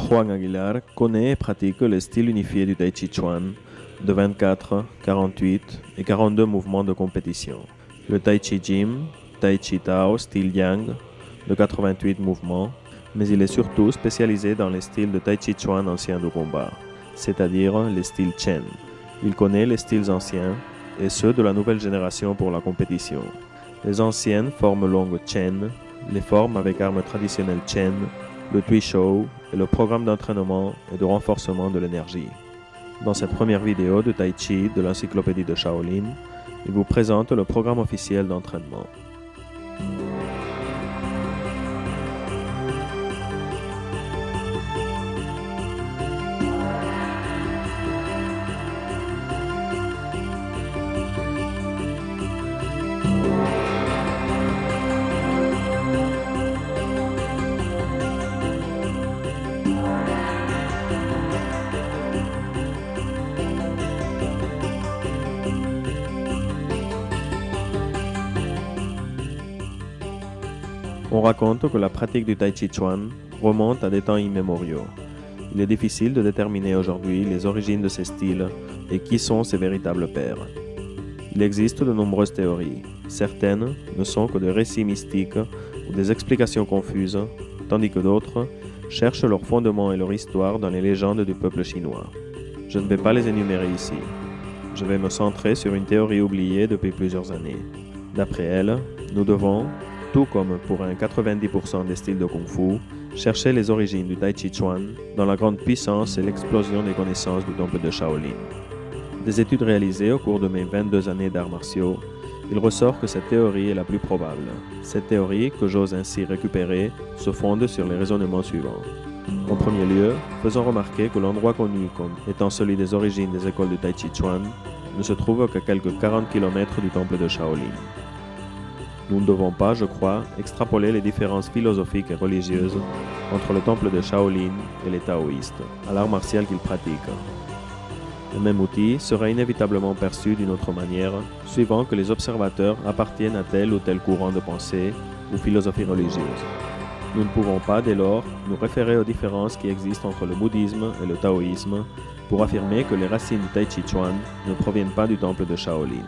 Juan Aguilar connaît et pratique le style unifié du Tai Chi Chuan de 24, 48 et 42 mouvements de compétition. Le Tai Chi Jim, Tai Chi Tao style Yang de 88 mouvements, mais il est surtout spécialisé dans les styles de Tai Chi Chuan anciens de combat, c'est-à-dire les styles Chen. Il connaît les styles anciens et ceux de la nouvelle génération pour la compétition. Les anciennes formes longues Chen, les formes avec armes traditionnelles Chen, le Tui Shou et le programme d'entraînement et de renforcement de l'énergie. Dans cette première vidéo de Tai Chi de l'encyclopédie de Shaolin, il vous présente le programme officiel d'entraînement. On raconte que la pratique du Tai Chi Chuan remonte à des temps immémoriaux. Il est difficile de déterminer aujourd'hui les origines de ces styles et qui sont ses véritables pères. Il existe de nombreuses théories. Certaines ne sont que des récits mystiques ou des explications confuses, tandis que d'autres cherchent leur fondement et leur histoire dans les légendes du peuple chinois. Je ne vais pas les énumérer ici. Je vais me centrer sur une théorie oubliée depuis plusieurs années. D'après elle, nous devons, tout comme pour un 90% des styles de Kung Fu, chercher les origines du Tai Chi Chuan dans la grande puissance et l'explosion des connaissances du temple de Shaolin. Des études réalisées au cours de mes 22 années d'arts martiaux, il ressort que cette théorie est la plus probable. Cette théorie, que j'ose ainsi récupérer, se fonde sur les raisonnements suivants. En premier lieu, faisons remarquer que l'endroit connu comme étant celui des origines des écoles du Tai Chi Chuan ne se trouve qu'à quelques 40 km du temple de Shaolin. Nous ne devons pas, je crois, extrapoler les différences philosophiques et religieuses entre le temple de Shaolin et les taoïstes, à l'art martial qu'ils pratiquent. Le même outil sera inévitablement perçu d'une autre manière, suivant que les observateurs appartiennent à tel ou tel courant de pensée ou philosophie religieuse. Nous ne pouvons pas, dès lors, nous référer aux différences qui existent entre le bouddhisme et le taoïsme pour affirmer que les racines du Tai Chi Chuan ne proviennent pas du temple de Shaolin.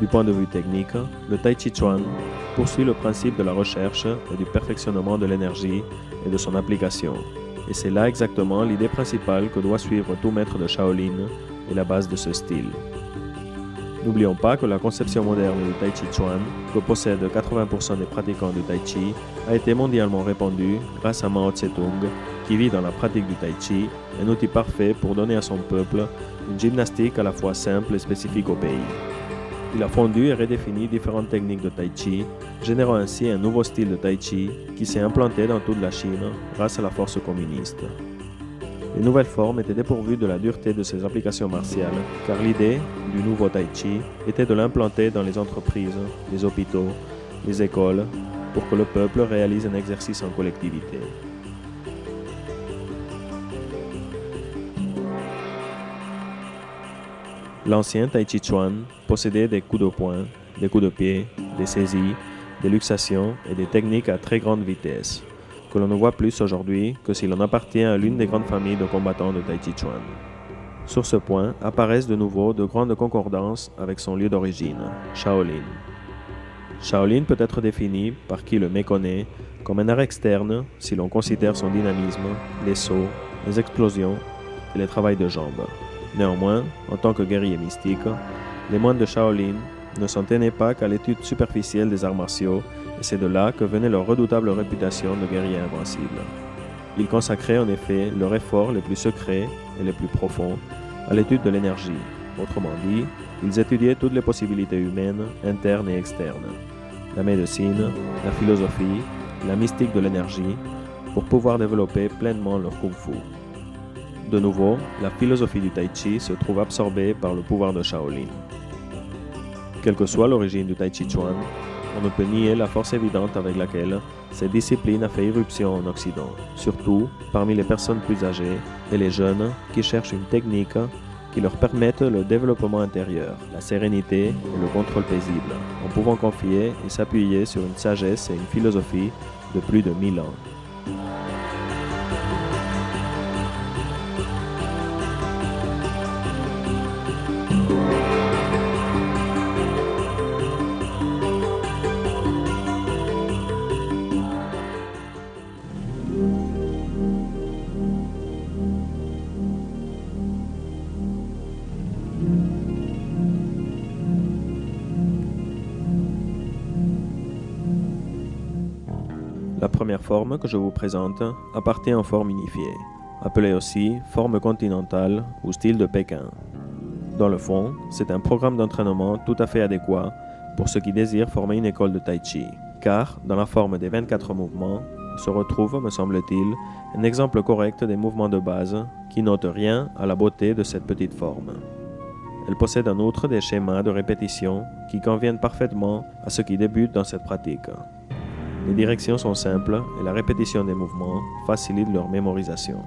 Du point de vue technique, le Tai Chi Chuan poursuit le principe de la recherche et du perfectionnement de l'énergie et de son application. Et c'est là exactement l'idée principale que doit suivre tout maître de Shaolin et la base de ce style. N'oublions pas que la conception moderne du Tai Chi Chuan, que possèdent 80% des pratiquants du Tai Chi, a été mondialement répandue grâce à Mao Tse-tung, qui vit dans la pratique du Tai Chi, un outil parfait pour donner à son peuple une gymnastique à la fois simple et spécifique au pays. Il a fondu et redéfini différentes techniques de Tai Chi, générant ainsi un nouveau style de Tai Chi qui s'est implanté dans toute la Chine grâce à la force communiste. Les nouvelles formes étaient dépourvues de la dureté de ses applications martiales, car l'idée du nouveau Tai Chi était de l'implanter dans les entreprises, les hôpitaux, les écoles, pour que le peuple réalise un exercice en collectivité. L'ancien Tai Chi Chuan possédait des coups de poing, des coups de pied, des saisies, des luxations et des techniques à très grande vitesse, que l'on ne voit plus aujourd'hui que si l'on appartient à l'une des grandes familles de combattants de Tai Chi Chuan. Sur ce point apparaissent de nouveau de grandes concordances avec son lieu d'origine, Shaolin. Shaolin peut être défini, par qui le méconnaît, comme un art externe si l'on considère son dynamisme, les sauts, les explosions et les travails de jambes. Néanmoins, en tant que guerrier mystique, les moines de Shaolin ne s'en tenaient pas qu'à l'étude superficielle des arts martiaux, et c'est de là que venait leur redoutable réputation de guerriers invincibles. Ils consacraient en effet leurs efforts les plus secrets et les plus profonds à l'étude de l'énergie. Autrement dit, ils étudiaient toutes les possibilités humaines, internes et externes, la médecine, la philosophie, la mystique de l'énergie, pour pouvoir développer pleinement leur kung-fu. De nouveau, la philosophie du Tai Chi se trouve absorbée par le pouvoir de Shaolin. Quelle que soit l'origine du Tai Chi Chuan, on ne peut nier la force évidente avec laquelle cette discipline a fait irruption en Occident, surtout parmi les personnes plus âgées et les jeunes qui cherchent une technique qui leur permettent le développement intérieur, la sérénité et le contrôle paisible, en pouvant confier et s'appuyer sur une sagesse et une philosophie de plus de 1000 ans. La première forme que je vous présente appartient aux formes unifiées, appelée aussi forme continentale ou style de Pékin. Dans le fond, c'est un programme d'entraînement tout à fait adéquat pour ceux qui désirent former une école de Tai Chi, car dans la forme des 24 mouvements se retrouve, me semble-t-il, un exemple correct des mouvements de base qui n'ôtent rien à la beauté de cette petite forme. Elle possède en outre des schémas de répétition qui conviennent parfaitement à ceux qui débutent dans cette pratique. Les directions sont simples et la répétition des mouvements facilite leur mémorisation.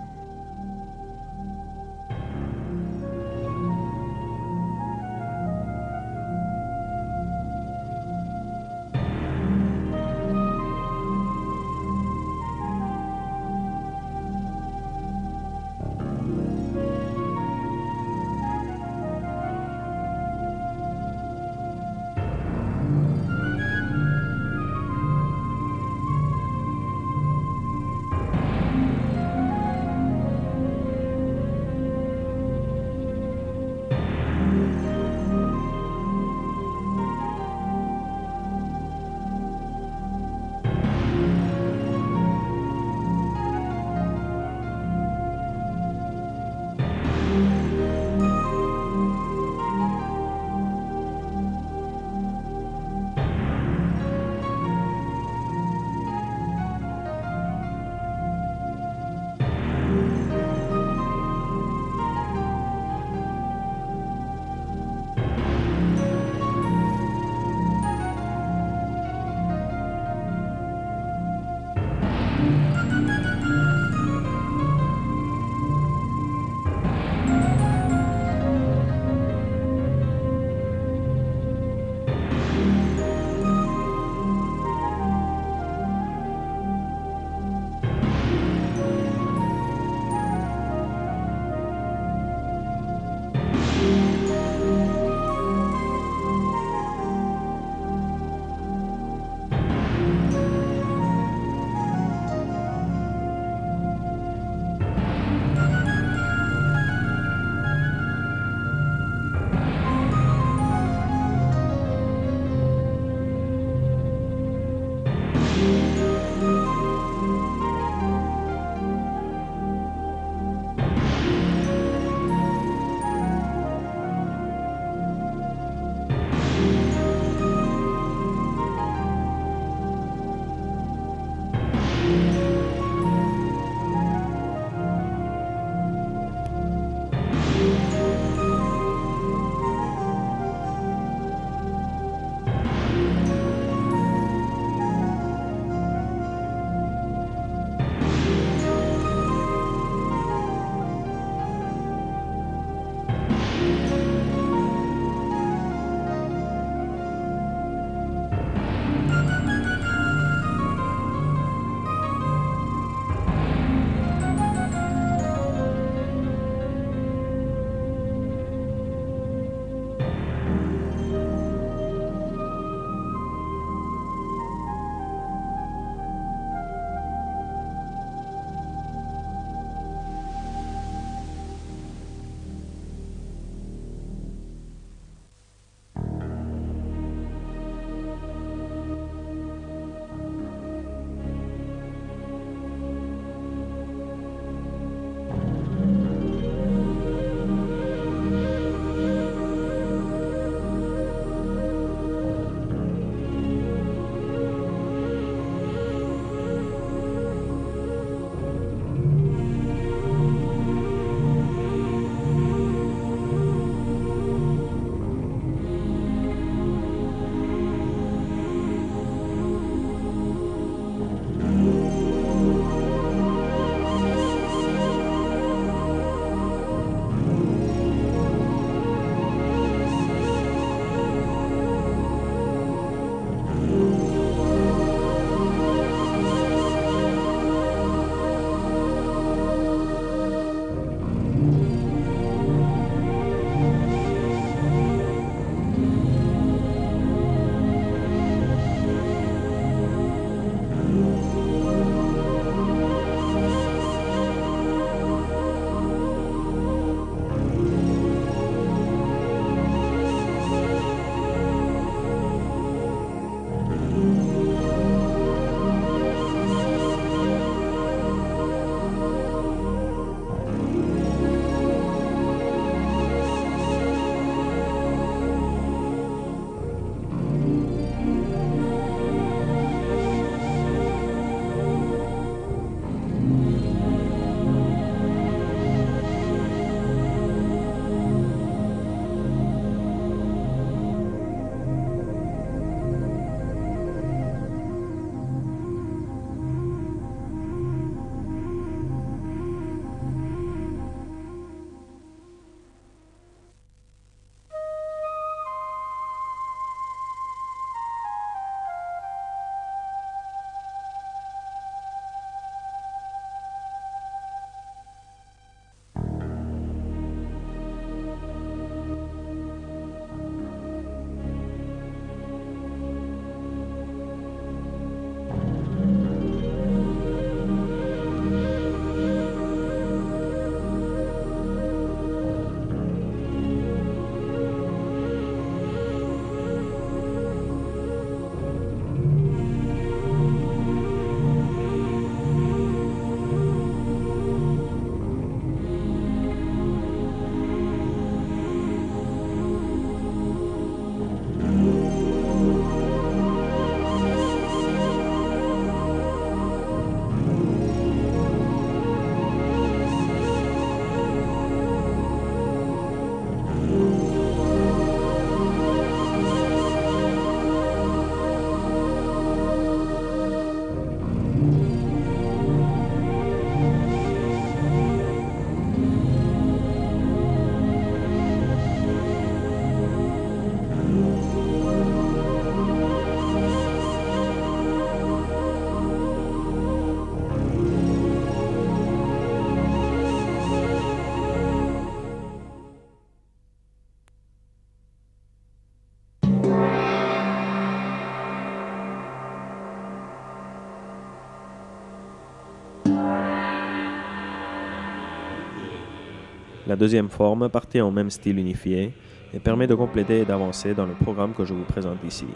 La deuxième forme partit en même style unifié et permet de compléter et d'avancer dans le programme que je vous présente ici.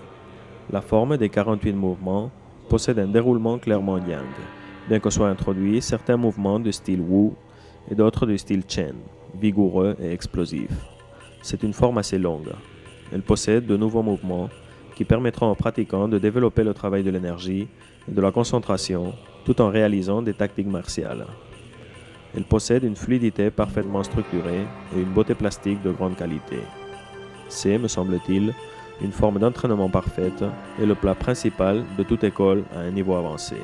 La forme des 48 mouvements possède un déroulement clairement yang, bien que soient introduits certains mouvements du style Wu et d'autres du style Chen, vigoureux et explosif. C'est une forme assez longue. Elle possède de nouveaux mouvements qui permettront aux pratiquants de développer le travail de l'énergie et de la concentration tout en réalisant des tactiques martiales. Elle possède une fluidité parfaitement structurée et une beauté plastique de grande qualité. C'est, me semble-t-il, une forme d'entraînement parfaite et le plat principal de toute école à un niveau avancé.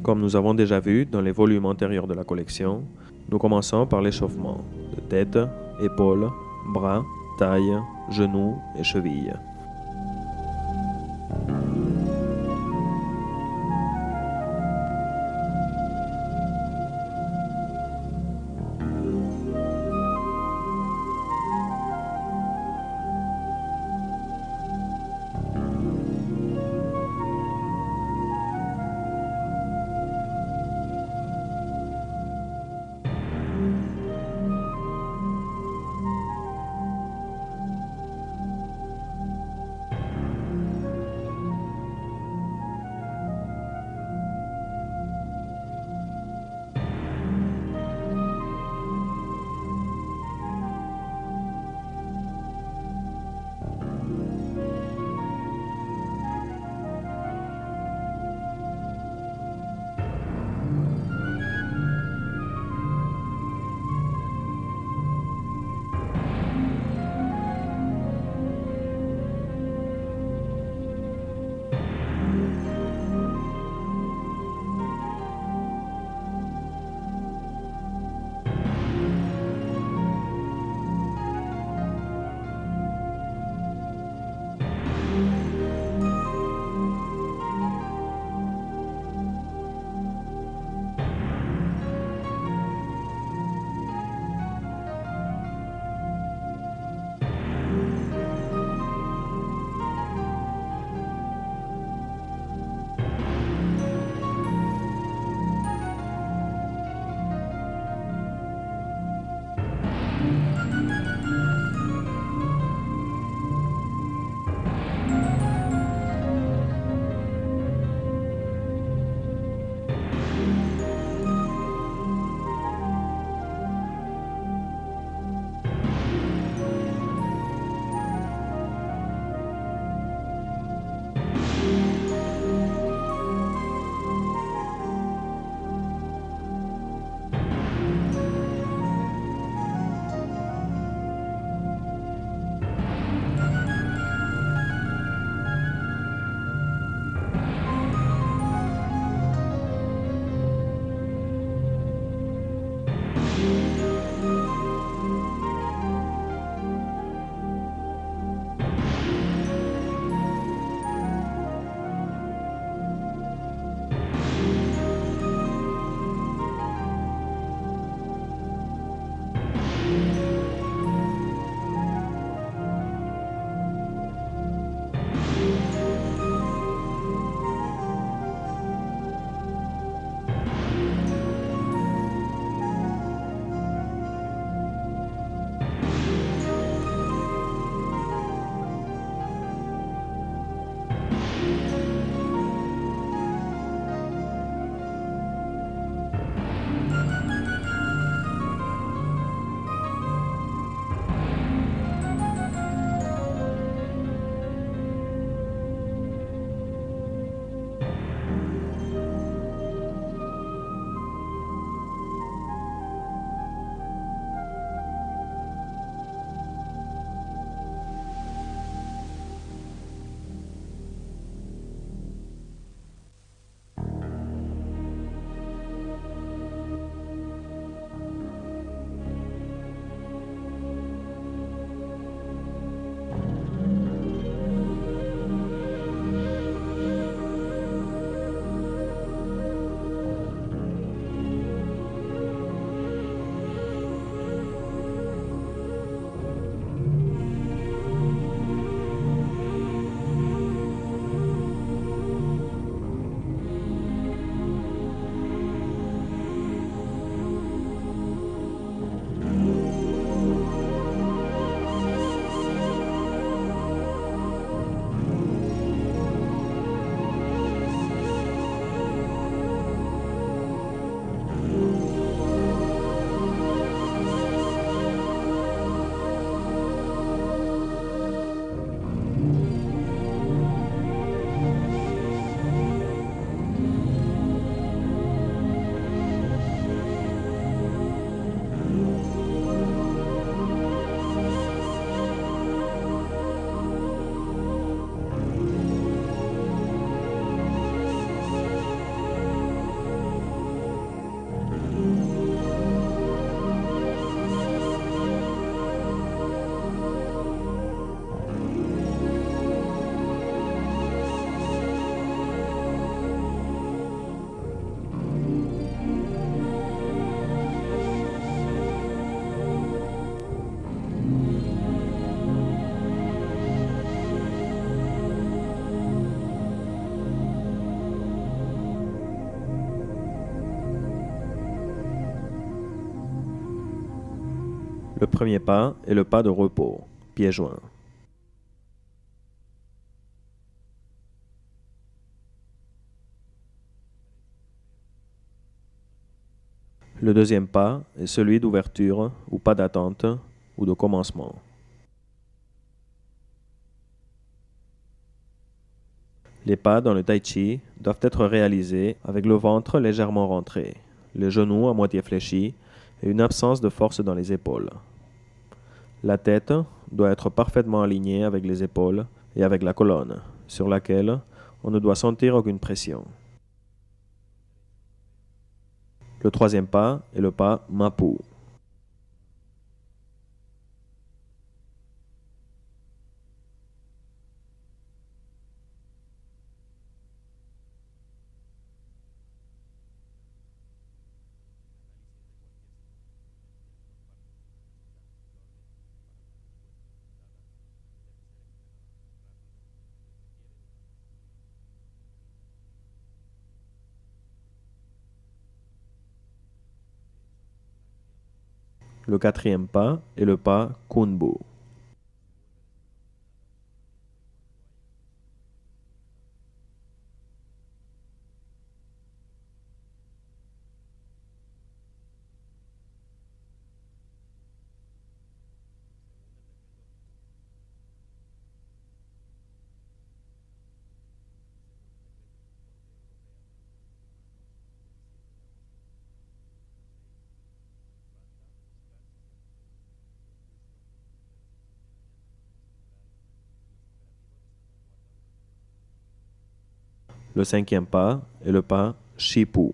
Comme nous avons déjà vu dans les volumes antérieurs de la collection, nous commençons par l'échauffement de tête, épaules, bras, taille, genoux et chevilles. Le premier pas est le pas de repos, pieds joints. Le deuxième pas est celui d'ouverture ou pas d'attente ou de commencement. Les pas dans le tai chi doivent être réalisés avec le ventre légèrement rentré, les genoux à moitié fléchis et une absence de force dans les épaules. La tête doit être parfaitement alignée avec les épaules et avec la colonne, sur laquelle on ne doit sentir aucune pression. Le troisième pas est le pas Mapu. Le quatrième pas est le pas Kunbu. Le cinquième pas est le pas Shipu.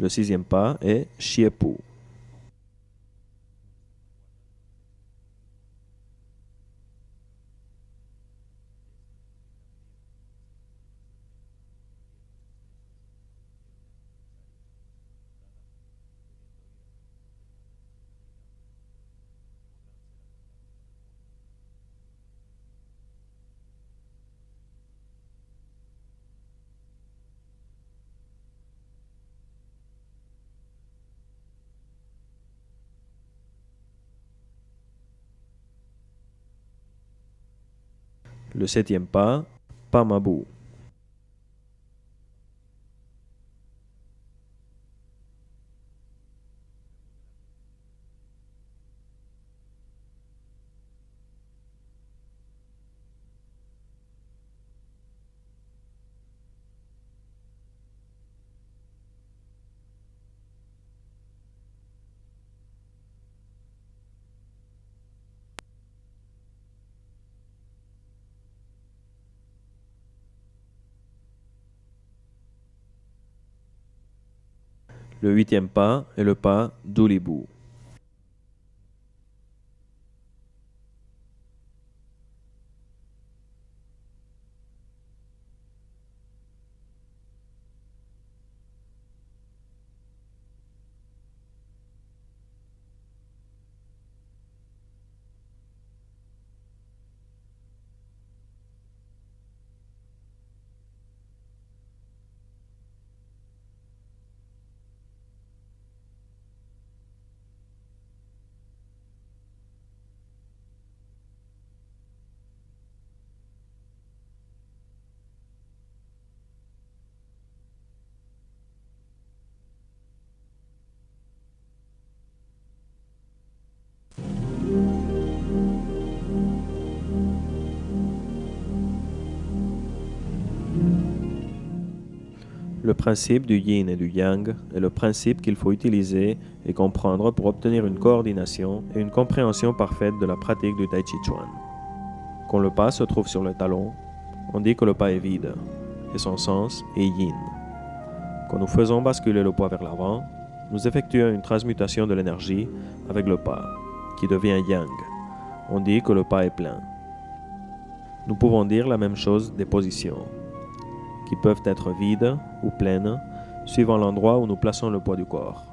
Le sixième pas est Shiepu. Le septième pas, Pamabu. Le huitième pas est le pas Dulibu. Le principe du yin et du yang est le principe qu'il faut utiliser et comprendre pour obtenir une coordination et une compréhension parfaite de la pratique du Tai Chi Chuan. Quand le pas se trouve sur le talon, on dit que le pas est vide et son sens est yin. Quand nous faisons basculer le poids vers l'avant, nous effectuons une transmutation de l'énergie avec le pas, qui devient yang. On dit que le pas est plein. Nous pouvons dire la même chose des positions, qui peuvent être vides ou pleines, suivant l'endroit où nous plaçons le poids du corps.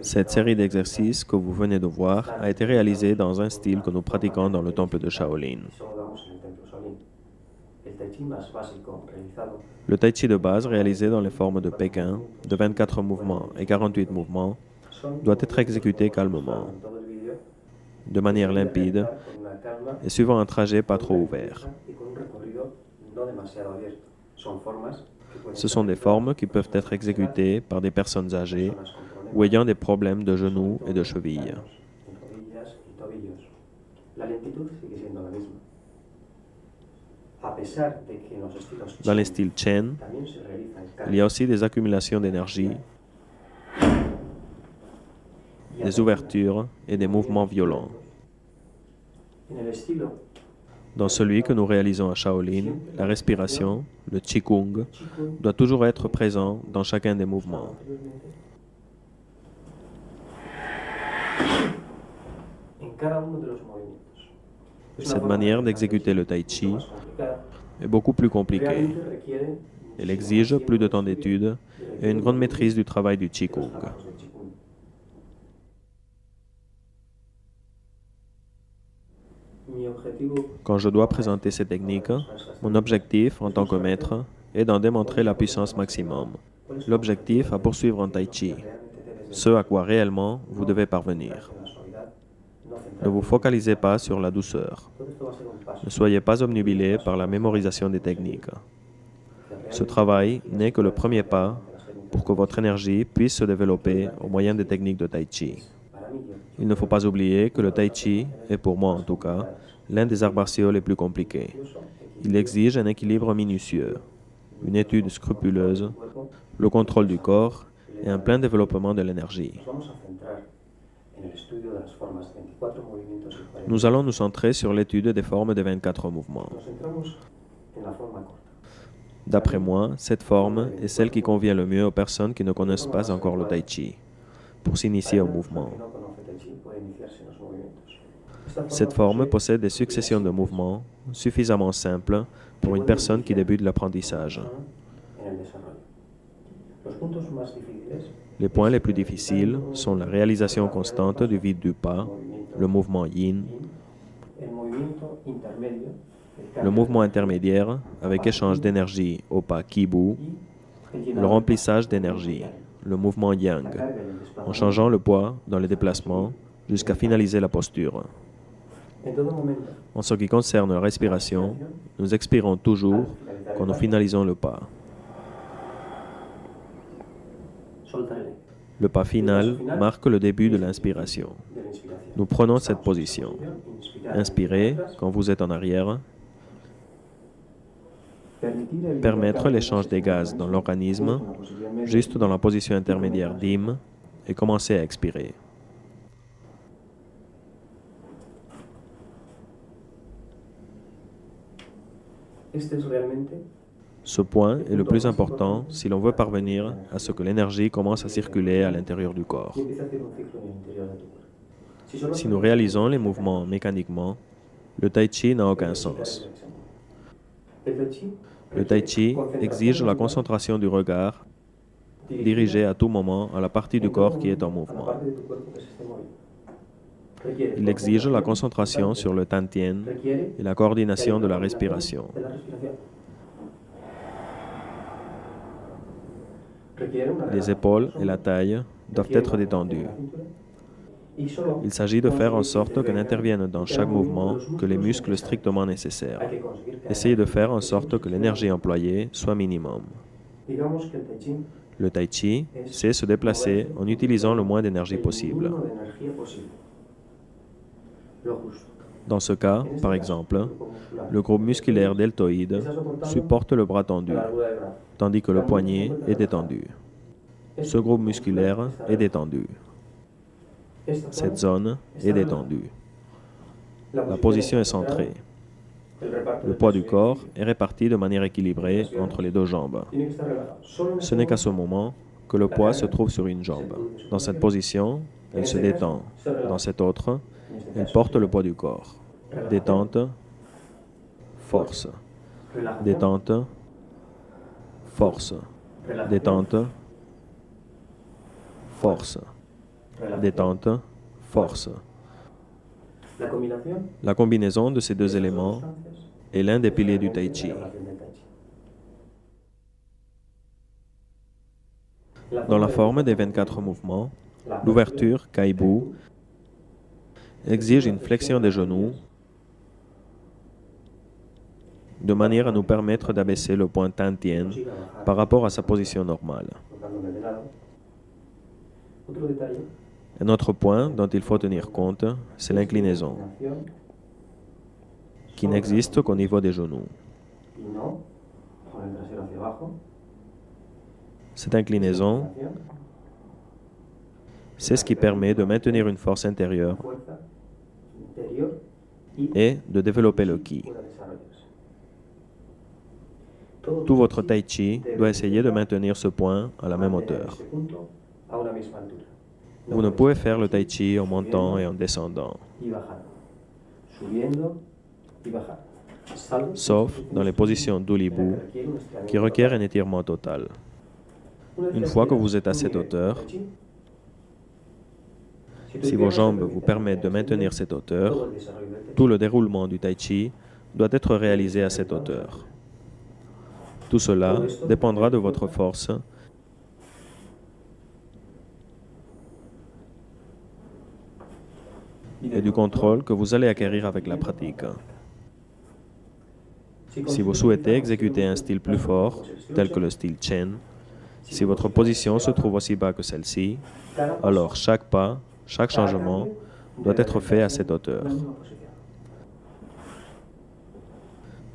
Cette série d'exercices que vous venez de voir a été réalisée dans un style que nous pratiquons dans le temple de Shaolin. Le tai chi de base réalisé dans les formes de Pékin, de 24 mouvements et 48 mouvements, doit être exécuté calmement, de manière limpide et suivant un trajet pas trop ouvert. Ce sont des formes qui peuvent être exécutées par des personnes âgées ou ayant des problèmes de genoux et de chevilles. Dans les styles Chen, il y a aussi des accumulations d'énergie, des ouvertures et des mouvements violents. Dans celui que nous réalisons à Shaolin, la respiration, le Qigong, doit toujours être présent dans chacun des mouvements. Cette manière d'exécuter le tai chi est beaucoup plus compliquée. Elle exige plus de temps d'étude et une grande maîtrise du travail du Qigong. Quand je dois présenter ces techniques, mon objectif en tant que maître est d'en démontrer la puissance maximum. L'objectif à poursuivre en tai chi, ce à quoi réellement vous devez parvenir. Ne vous focalisez pas sur la douceur. Ne soyez pas obnubilé par la mémorisation des techniques. Ce travail n'est que le premier pas pour que votre énergie puisse se développer au moyen des techniques de tai chi. Il ne faut pas oublier que le tai chi est, pour moi en tout cas, l'un des arts martiaux les plus compliqués. Il exige un équilibre minutieux, une étude scrupuleuse, le contrôle du corps et un plein développement de l'énergie. Nous allons nous centrer sur l'étude des formes des 24 mouvements. D'après moi, cette forme est celle qui convient le mieux aux personnes qui ne connaissent pas encore le tai chi, pour s'initier au mouvement. Cette forme possède des successions de mouvements suffisamment simples pour une personne qui débute l'apprentissage. Les points les plus difficiles sont la réalisation constante du vide du pas, le mouvement yin, le mouvement intermédiaire avec échange d'énergie au pas kibu, le remplissage d'énergie, le mouvement yang, en changeant le poids dans les déplacements jusqu'à finaliser la posture. En ce qui concerne la respiration, nous expirons toujours quand nous finalisons le pas. Le pas final marque le début de l'inspiration. Nous prenons cette position. Inspirez quand vous êtes en arrière. Permettre l'échange des gaz dans l'organisme, juste dans la position intermédiaire d'Im, et commencer à expirer. Ce point est le plus important si l'on veut parvenir à ce que l'énergie commence à circuler à l'intérieur du corps. Si nous réalisons les mouvements mécaniquement, le tai chi n'a aucun sens. Le tai chi exige la concentration du regard dirigé à tout moment à la partie du corps qui est en mouvement. Il exige la concentration sur le tantien et la coordination de la respiration. Les épaules et la taille doivent être détendues. Il s'agit de faire en sorte que n'interviennent dans chaque mouvement que les muscles strictement nécessaires. Essayez de faire en sorte que l'énergie employée soit minimum. Le tai chi, c'est se déplacer en utilisant le moins d'énergie possible. Dans ce cas, par exemple, le groupe musculaire deltoïde supporte le bras tendu, tandis que le poignet est détendu. Ce groupe musculaire est détendu. Cette zone est détendue. La position est centrée. Le poids du corps est réparti de manière équilibrée entre les deux jambes. Ce n'est qu'à ce moment que le poids se trouve sur une jambe. Dans cette position, elle se détend. Dans cette autre, elle porte le poids du corps. Détente, force. Détente, force. Détente, force. Détente, force. La combinaison de ces deux éléments est l'un des piliers du Tai Chi. Dans la forme des 24 mouvements, l'ouverture Kaibu exige une flexion des genoux de manière à nous permettre d'abaisser le point Tantien par rapport à sa position normale. Un autre point dont il faut tenir compte, c'est l'inclinaison, qui n'existe qu'au niveau des genoux. Cette inclinaison, c'est ce qui permet de maintenir une force intérieure et de développer le ki. Tout votre Tai Chi doit essayer de maintenir ce point à la même hauteur. Vous ne pouvez faire le Tai Chi en montant et en descendant, sauf dans les positions d'Ulibu qui requièrent un étirement total. Une fois que vous êtes à cette hauteur, si vos jambes vous permettent de maintenir cette hauteur, tout le déroulement du Tai Chi doit être réalisé à cette hauteur. Tout cela dépendra de votre force et du contrôle que vous allez acquérir avec la pratique. Si vous souhaitez exécuter un style plus fort, tel que le style Chen, si votre position se trouve aussi bas que celle-ci, alors chaque pas, chaque changement doit être fait à cette hauteur.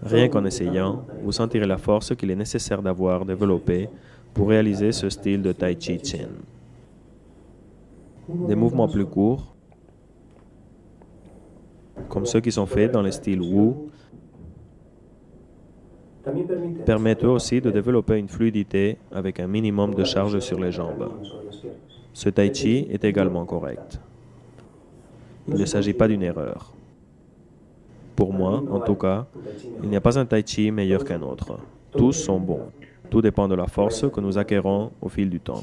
Rien qu'en essayant, vous sentirez la force qu'il est nécessaire d'avoir développée pour réaliser ce style de Tai Chi Chen. Des mouvements plus courts, comme ceux qui sont faits dans les styles Wu, permettent eux aussi de développer une fluidité avec un minimum de charge sur les jambes. Ce Tai Chi est également correct. Il ne s'agit pas d'une erreur. Pour moi, en tout cas, il n'y a pas un Tai Chi meilleur qu'un autre. Tous sont bons. Tout dépend de la force que nous acquérons au fil du temps.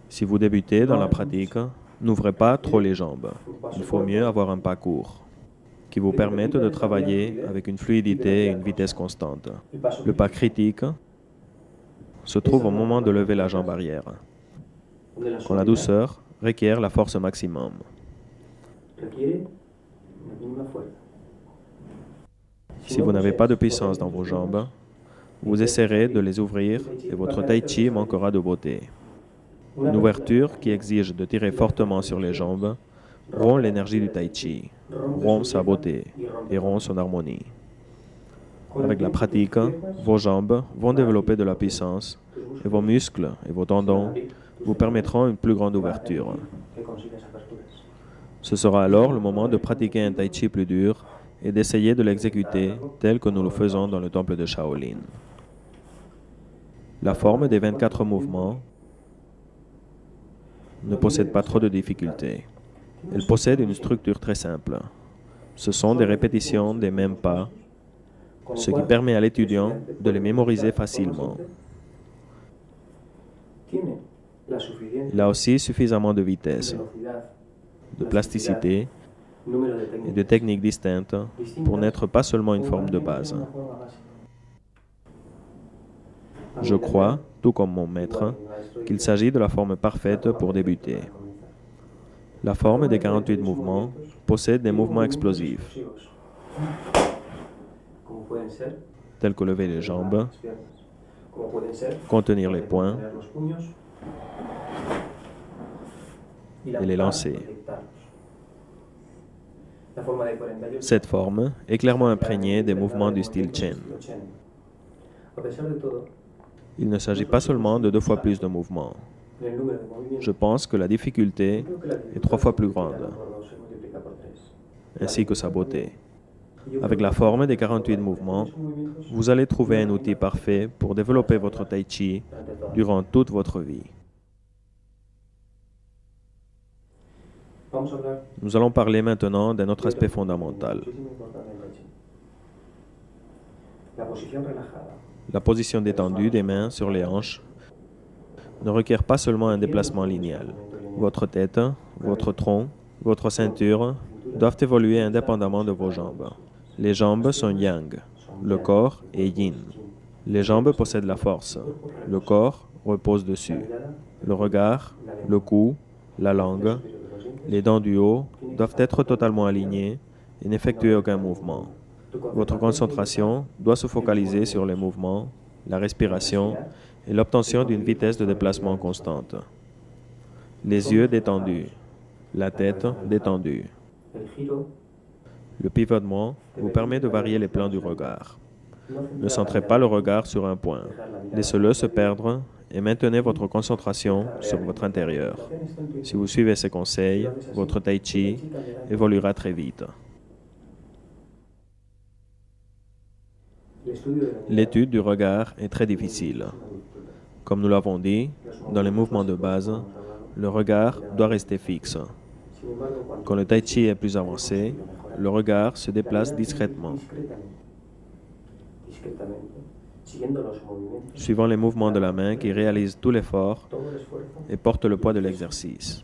Si vous débutez dans la pratique, n'ouvrez pas trop les jambes. Il faut mieux avoir un pas court, qui vous permette de travailler avec une fluidité et une vitesse constante. Le pas critique se trouve au moment de lever la jambe arrière, quand la douceur requiert la force maximum. Si vous n'avez pas de puissance dans vos jambes, vous essaierez de les ouvrir et votre Tai Chi manquera de beauté. Une ouverture qui exige de tirer fortement sur les jambes rompt l'énergie du Tai Chi, rompt sa beauté et rompt son harmonie. Avec la pratique, vos jambes vont développer de la puissance et vos muscles et vos tendons vous permettront une plus grande ouverture. Ce sera alors le moment de pratiquer un Tai Chi plus dur et d'essayer de l'exécuter tel que nous le faisons dans le temple de Shaolin. La forme des 24 mouvements ne possède pas trop de difficultés. Elle possède une structure très simple. Ce sont des répétitions des mêmes pas, ce qui permet à l'étudiant de les mémoriser facilement. Il a aussi suffisamment de vitesse, de plasticité et de techniques distinctes pour n'être pas seulement une forme de base. Je crois, tout comme mon maître, qu'il s'agit de la forme parfaite pour débuter. La forme des 48 mouvements possède des mouvements explosifs, tels que lever les jambes, contenir les poings et les lancer. Cette forme est clairement imprégnée des mouvements du style Chen. Il ne s'agit pas seulement de 2 fois plus de mouvements. Je pense que la difficulté est 3 fois plus grande, ainsi que sa beauté. Avec la forme des 48 mouvements, vous allez trouver un outil parfait pour développer votre Tai Chi durant toute votre vie. Nous allons parler maintenant d'un autre aspect fondamental. La position détendue des mains sur les hanches ne requiert pas seulement un déplacement linéal. Votre tête, votre tronc, votre ceinture doivent évoluer indépendamment de vos jambes. Les jambes sont yang, le corps est yin. Les jambes possèdent la force, le corps repose dessus. Le regard, le cou, la langue, les dents du haut doivent être totalement alignés et n'effectuer aucun mouvement. Votre concentration doit se focaliser sur les mouvements, la respiration et l'obtention d'une vitesse de déplacement constante. Les yeux détendus, la tête détendue. Le pivotement vous permet de varier les plans du regard. Ne centrez pas le regard sur un point. Laissez-le se perdre et maintenez votre concentration sur votre intérieur. Si vous suivez ces conseils, votre tai chi évoluera très vite. L'étude du regard est très difficile. Comme nous l'avons dit, dans les mouvements de base, le regard doit rester fixe. Quand le tai chi est plus avancé, le regard se déplace discrètement, suivant les mouvements de la main qui réalise tout l'effort et porte le poids de l'exercice.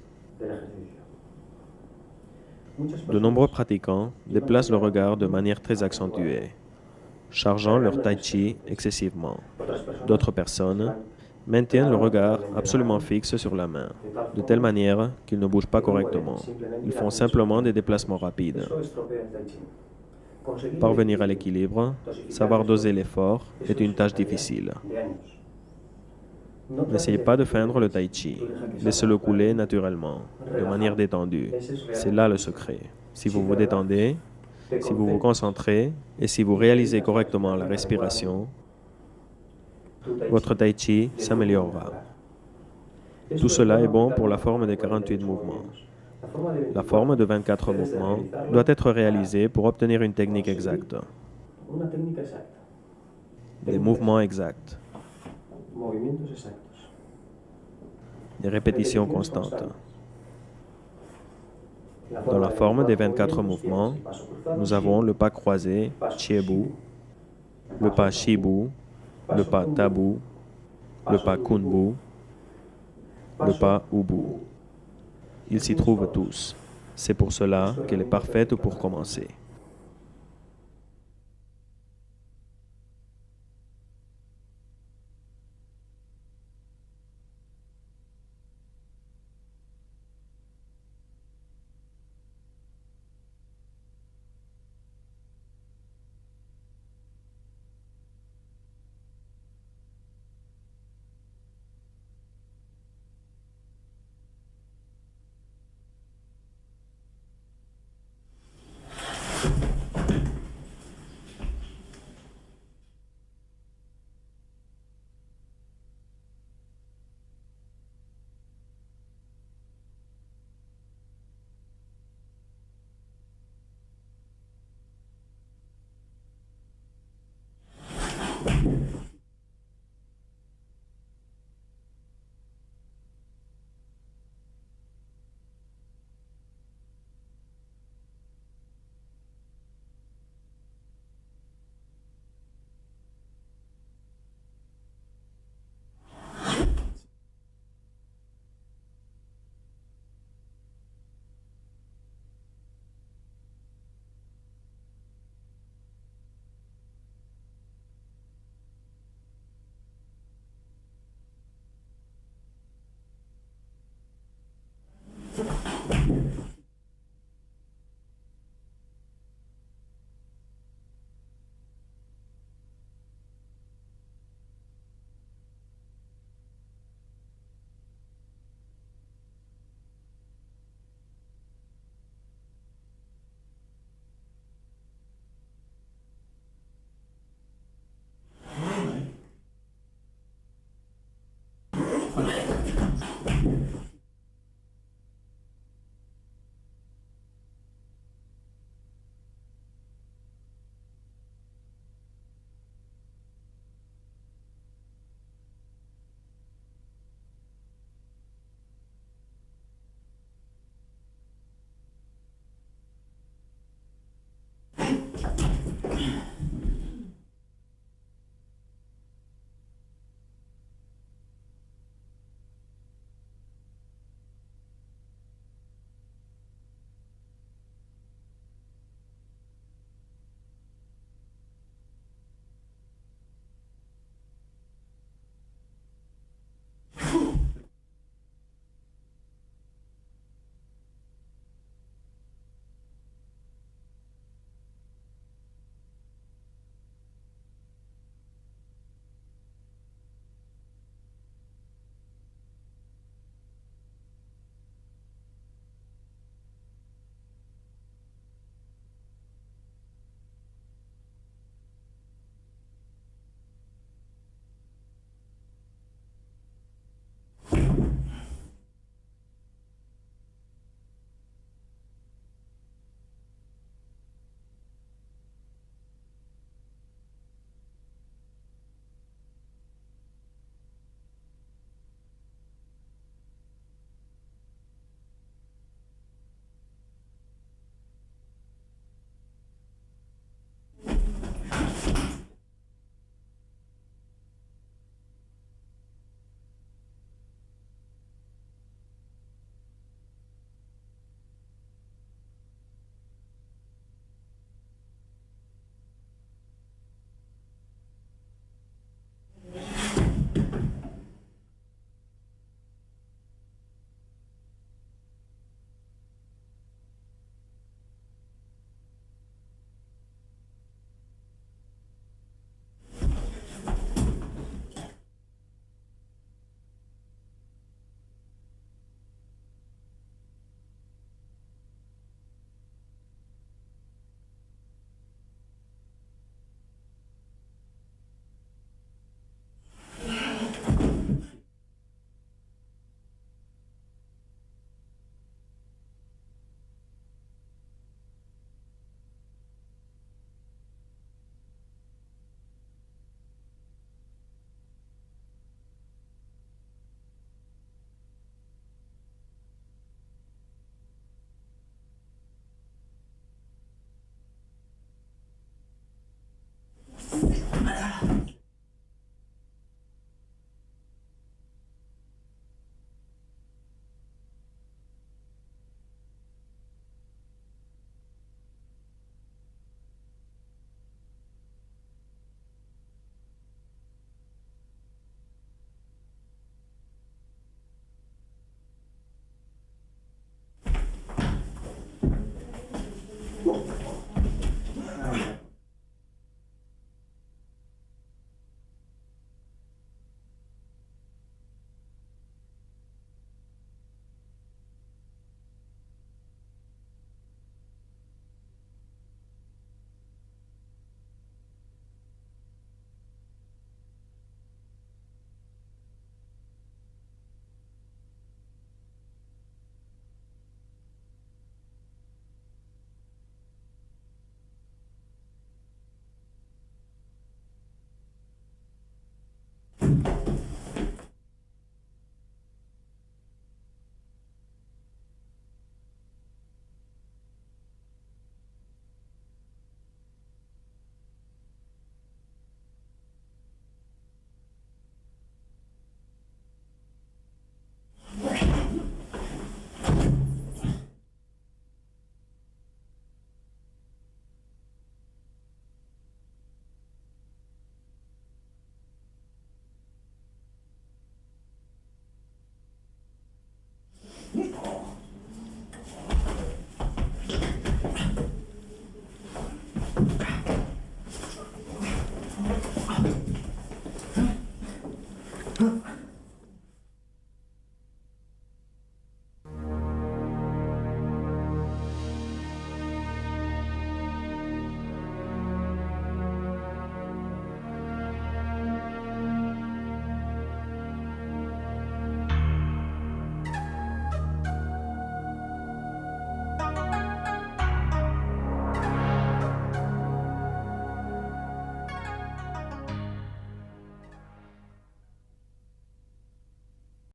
De nombreux pratiquants déplacent le regard de manière très accentuée, chargeant leur tai chi excessivement. D'autres personnes maintiennent le regard absolument fixe sur la main, de telle manière qu'ils ne bougent pas correctement. Ils font simplement des déplacements rapides. Parvenir à l'équilibre, savoir doser l'effort, est une tâche difficile. N'essayez pas de feindre le tai chi. Laissez-le couler naturellement, de manière détendue. C'est là le secret. Si vous vous détendez, si vous vous concentrez et si vous réalisez correctement la respiration, votre tai chi s'améliorera. Tout cela est bon pour la forme des 48 mouvements. La forme de 24 mouvements doit être réalisée pour obtenir une technique exacte. Des mouvements exacts. Des répétitions constantes. Dans la forme des 24 mouvements, nous avons le pas croisé, Chiebu, le pas Shibu, le pas Tabu, le pas Kunbu, le pas Ubu. Ils s'y trouvent tous. C'est pour cela qu'elle est parfaite pour commencer.